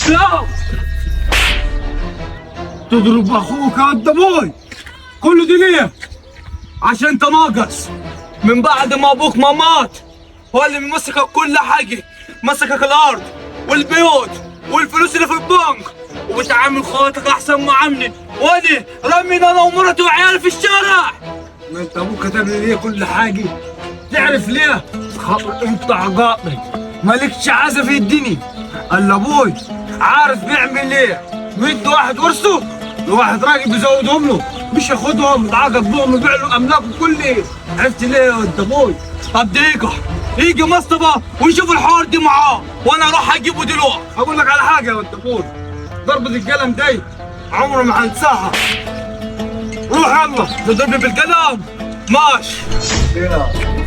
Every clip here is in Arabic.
لا تضرب اخوك يا قد ابوي. كل دي ليه؟ عشان انت ناقص. من بعد ما ابوك ما مات هو اللي مسكك كل حاجه، مسكك الارض والبيوت والفلوس اللي في البنك، وبتعامل خواتك احسن معامله، وانا رمينا انا ومرتي وعيالي في الشارع. ما انت ابوك كتب لي ليه كل حاجه؟ تعرف ليه؟ انت عقاطي مالكش عازه في الدنيا. الا ابوي عارف بيعمل ايه؟ بيدي واحد ورثه لواحد راجل بيزودهم له، مش ياخدهم يتعاقد بهم ويبيع له املاكه كله. عرفت ليه يا انت ابوي؟ طب دقيقه يجي مصطفى ويشوف الحوار دي معاه وانا اروح اجيبه دلوقتي. اقول لك على حاجه يا انت ابوي، ضربه القلم دي عمره ما هنساها. روح يلا تضربني بالقلم ماشي.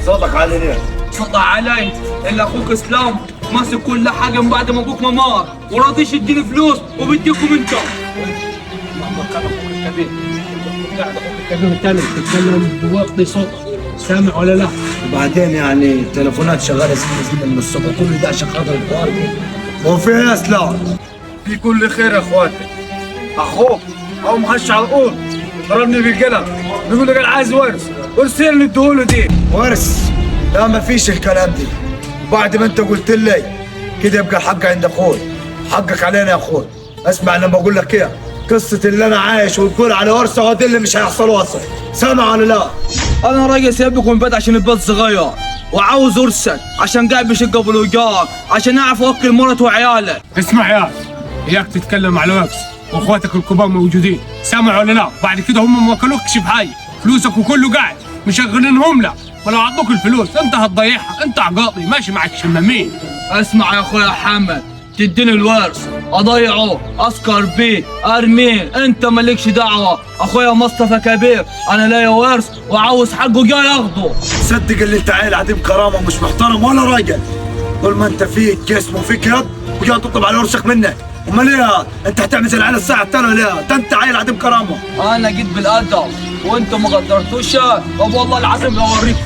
صوتك علي ليه؟ صدع علي الا اخوك اسلام ماسك كل حاجه من بعد ما ابوك ما مات وراضيش يديني فلوس وبيديكم انت. لما كان اخوك الكبير قاعد اخوك الكبير الثاني بتتكلم بوطي صوتك، سامع ولا لا؟ وبعدين يعني التليفونات شغاله سنين من الصبح، كل ده عشان خاطر الحوار دي. وفي يا اسلام في كل خير يا اخواتي. اخوك هو مخش على طول ضربني بالقلم بيقول لي قال عايز ورث اللي اديهوله دي. ورث؟ لا ما فيش الكلام دي. بعد ما انت قلت لي كده يبقى الحق عند اخوي، حقك علينا يا اخوي. اسمع لما اقول لك ايه، قصه اللي انا عايش وتقول على ورثه هو دي اللي مش هيحصل وصل، سامع ولا لا؟ انا راجل سايبكم البيت عشان البيت صغير وعاوز ورثك عشان قاعد بشقه بالايجار عشان اعرف اوكل مرتي وعيالي. اسمع يا اياك تتكلم على الورث واخواتك الكبار موجودين، سامع ولا لا؟ بعد كده هم ما وكلوكش بحاجه، فلوسك وكله قاعد مشغلينهم لك، ولو عطوك الفلوس انت هتضيعها، انت عقاطي ماشي معك شمامين. اسمع يا اخويا حمد، تديني الورث اضيعه اسكر بيه ارميه، انت مالكش دعوه. اخويا مصطفى كبير انا ليا ورث وعاوز حقه جاي ياخده. صدق اللي انت عيل عديم كرامه ومش محترم ولا راجل. طول ما انت فيك جسم وفيك يد وجاي تطلب على ورثك منك، امال ايه؟ انت هتعمل زي العيال الساعه الثانيه ولا ايه؟ ده انت عيل عديم كرامه. انا جيت بالادب وانتم ما قدرتوش، طب والله العظيم لو اوريكم.